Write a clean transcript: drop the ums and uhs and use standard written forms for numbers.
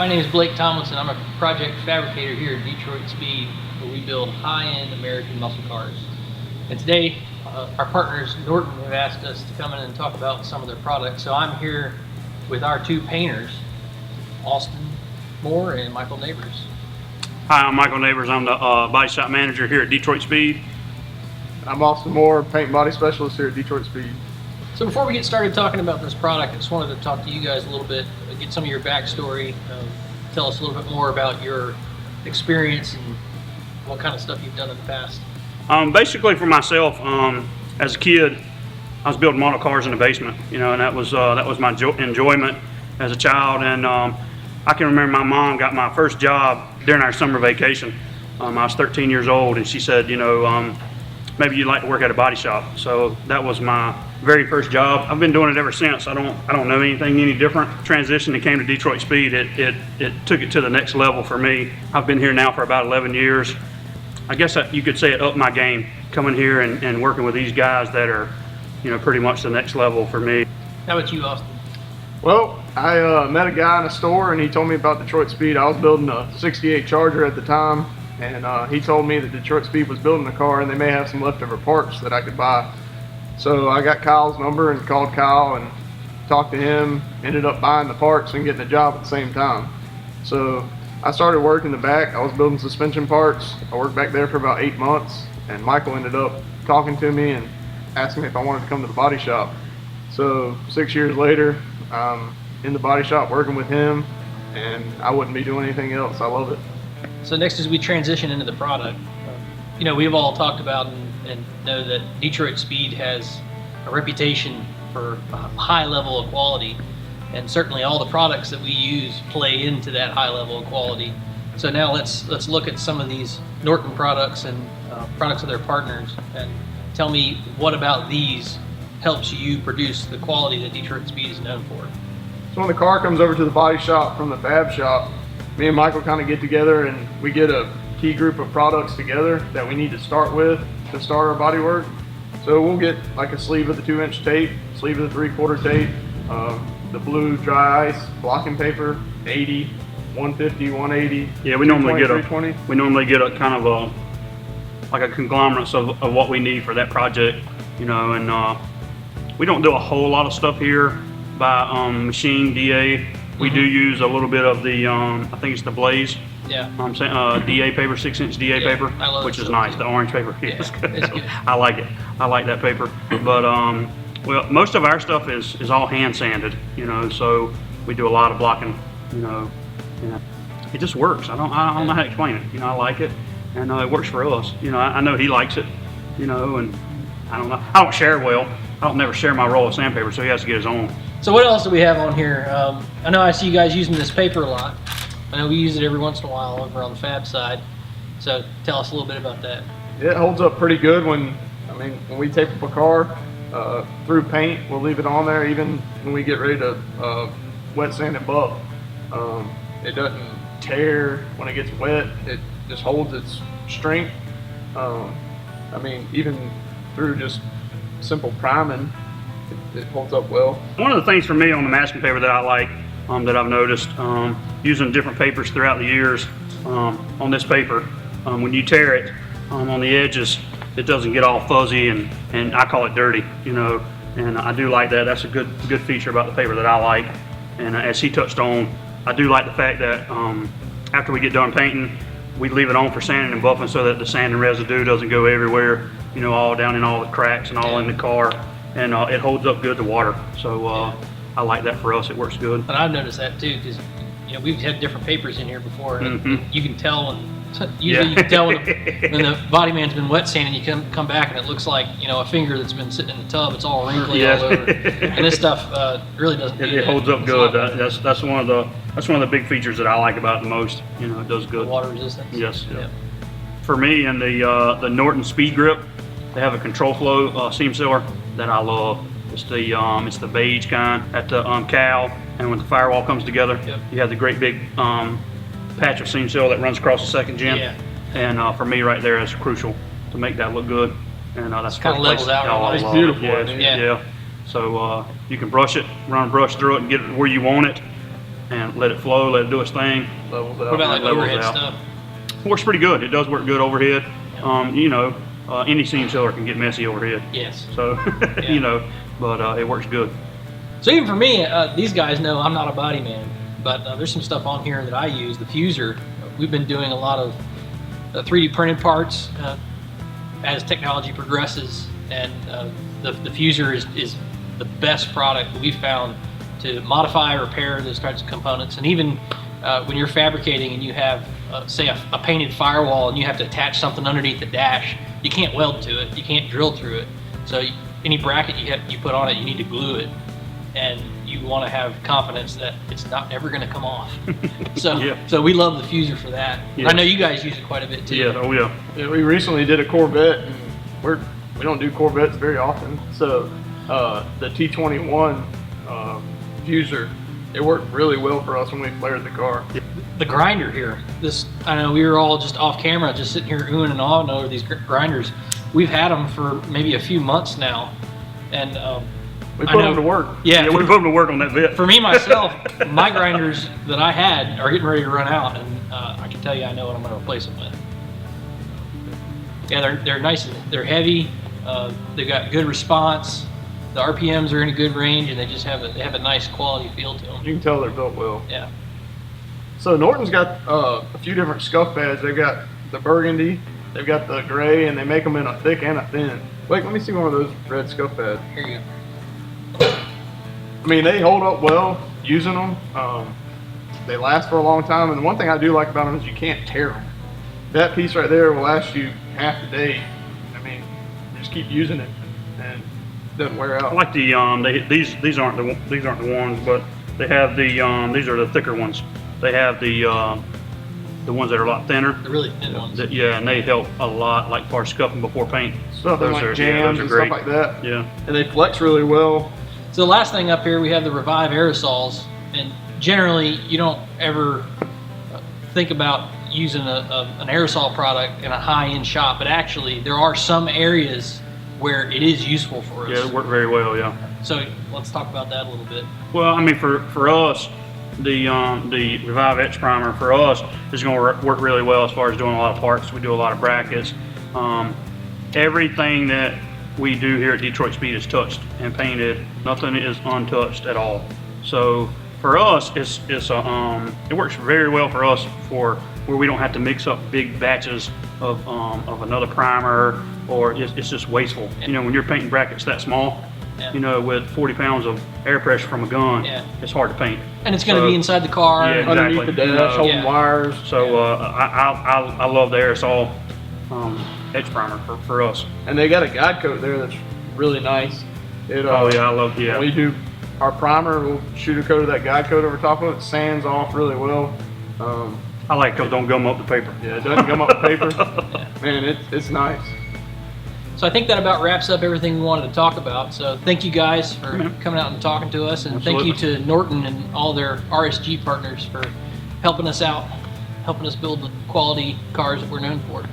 my name is Blake Tomlinson. I'm a project fabricator here at Detroit Speed, where we build high-end American muscle cars. And today, our partners, Norton, have asked us to come in and talk about some of their products. So I'm here with our two painters, Austin Moore and Michael Neighbors. Hi, I'm Michael Neighbors. I'm the body shop manager here at Detroit Speed. I'm Austin Moore, paint and body specialist here at Detroit Speed. So before we get started talking about this product, I just wanted to talk to you guys a little bit, get some of your backstory, tell us a little bit more about your experience and what kind of stuff you've done in the past. Basically for myself, as a kid, I was building model cars in the basement, and that was my enjoyment as a child. And I can remember my mom got my first job during our summer vacation. I was 13 years old, and she said, maybe you'd like to work at a body shop. So that was my very first job. I've been doing it ever since. I don't know anything any different. Transition that came to Detroit Speed, it took it to the next level for me. I've been here now for about 11 years. I guess you could say it upped my game, coming here and working with these guys that are, pretty much the next level for me. How about you, Austin? Well, I met a guy in a store and he told me about Detroit Speed. I was building a 68 Charger at the time, and he told me that Detroit Speed was building a car and they may have some leftover parts that I could buy. So I got Kyle's number and called Kyle and talked to him, ended up buying the parts and getting the job at the same time. So I started working the back. I was building suspension parts. I worked back there for about 8 months, and Michael ended up talking to me and asking me if I wanted to come to the body shop. So 6 years later, I'm in the body shop working with him, and I wouldn't be doing anything else. I love it. So next, as we transition into the product, we've all talked about and know that Detroit Speed has a reputation for a high level of quality, and certainly all the products that we use play into that high level of quality. So now let's look at some of these Norton products and products of their partners, and tell me what about these helps you produce the quality that Detroit Speed is known for. So when the car comes over to the body shop from the fab shop, me and Michael kind of get together and we get a key group of products together that we need to start with to start our body work. So we'll get like a sleeve of the 2-inch tape, sleeve of the 3/4 tape, the blue dry ice blocking paper, 80, 150, 180. Yeah, we normally get a kind of like a conglomerate of what we need for that project, and we don't do a whole lot of stuff here by machine DA. We do use a little bit of the I think it's the Blaze. Yeah. I'm saying DA paper, 6-inch DA paper, which is nice. The orange paper, it's good. I like it. I like that paper. But well, most of our stuff is all hand sanded, so we do a lot of blocking, Yeah. It just works. I don't know how to explain it. I like it, and it works for us. I know he likes it, and I don't know. I don't share well. I don't never share my roll of sandpaper, so he has to get his own. So what else do we have on here? I know I see you guys using this paper a lot. I know we use it every once in a while over on the fab side. So tell us a little bit about that. It holds up pretty good when we tape up a car through paint. We'll leave it on there even when we get ready to wet sand it buff. It doesn't tear when it gets wet. It just holds its strength. Even through just simple priming, it holds up well. One of the things for me on the masking paper that I like, that I've noticed, using different papers throughout the years, on this paper, when you tear it on the edges, it doesn't get all fuzzy and I call it dirty, and I do like that. That's a good feature about the paper that I like. And as he touched on, I do like the fact that after we get done painting, we leave it on for sanding and buffing so that the sand and residue doesn't go everywhere, all down in all the cracks and all in the car, and it holds up good to water. So I like that for us. It works good. And I've noticed that too, because we've had different papers in here before, and you can tell usually you can tell when the body man's been wet sanding. You come back and it looks like a finger that's been sitting in the tub. It's all wrinkly all over, and this stuff really doesn't. It holds up good. That's one of the big features that I like about it the most. It does good. The water resistance. Yes. Yeah. For me, and the Norton Speed Grip, they have a control flow seam sealer that I love. It's the beige kind at the cowl, and when the firewall comes together, you have the great big patch of seam seal that runs across the second gen. Yeah. And for me, right there, is crucial to make that look good. And that's kind of levels out. It's beautiful. Yeah. So you can brush it, run a brush through it, and get it where you want it. and let it flow, let it do its thing. Levels What out. about like levels overhead out. stuff? Works pretty good. It does work good overhead. You know, any seam sealer can get messy overhead. Yes. So, you know, but it works good. So even for me, these guys know I'm not a body man, but there's some stuff on here that I use. The fuser, we've been doing a lot of 3D printed parts as technology progresses, and the fuser is the best product that we've found to modify, repair those types of components. And even when you're fabricating and you have, say, a painted firewall and you have to attach something underneath the dash, you can't weld to it, you can't drill through it. So any bracket you put on it, you need to glue it, and you want to have confidence that it's not ever going to come off. So, Yeah. so we love the fuser for that. Yeah. I know you guys use it quite a bit too. Yeah, oh yeah. Yeah, we recently did a Corvette, and we don't do Corvettes very often. So the T21 fuser, it worked really well for us when we flared the car. The grinder here, I know we were all just off camera, just sitting here oohing and ahhing over these grinders. We've had them for maybe a few months now, and We I put know- them to work. Yeah, Yeah, we put them to work on that bit. for me myself, my grinders that I had are getting ready to run out, and I can tell you I know what I'm going to replace them with. Yeah, they're nice. They're heavy. They've got good response. The RPMs are in a good range, and they just have a nice quality feel to them. You can tell they're built well. Yeah. So Norton's got a few different scuff pads. They've got the burgundy, they've got the gray, and they make them in a thick and a thin. Wait, let me see one of those red scuff pads. Here you go. I mean, they hold up well using them. They last for a long time, and one thing I do like about them is you can't tear them. That piece right there will last you half the day. I mean, you just keep using it, and it doesn't wear I out. like the these aren't the ones, but they have the these are the thicker ones. They have the ones that are a lot thinner. The really thin ones. Yeah, and they help a lot, like for scuffing before paint. Stuff Those like are- yeah, jams those are and great. stuff like that. Yeah. And they flex really well. So the last thing up here, we have the Revive aerosols, and generally you don't ever think about using an aerosol product in a high-end shop, but actually there are some areas where it is useful for us. Yeah, it worked very well. Yeah. So let's talk about that a little bit. Well, I mean, for us, the Revive Etch Primer for us is going to work really well as far as doing a lot of parts. We do a lot of brackets. Everything that we do here at Detroit Speed is touched and painted. Nothing is untouched at all. So for us, it works very well for us for where we don't have to mix up big batches of another primer, or it's just wasteful. You know, when you're painting brackets that small, Yeah. you know, with 40 pounds of air pressure from a gun, Yeah. it's hard to paint. And it's going to So- be inside the car. Yeah, and- Underneath the exactly. dash, holding Yeah. wires. So I love the aerosol etch primer for us. And they got a guide coat there that's really nice. It, Oh yeah, I love When we do our primer, we'll shoot a coat of that guide coat over top of it. It sands off really well. I like because don't gum up the paper. Yeah, it doesn't gum up the paper. Man, it's nice. So I think that about wraps up everything we wanted to talk about. So thank you guys for Yeah. coming out and talking to us, and thank you to Norton and all their RSG partners for helping us out, helping us build the quality cars that we're known for.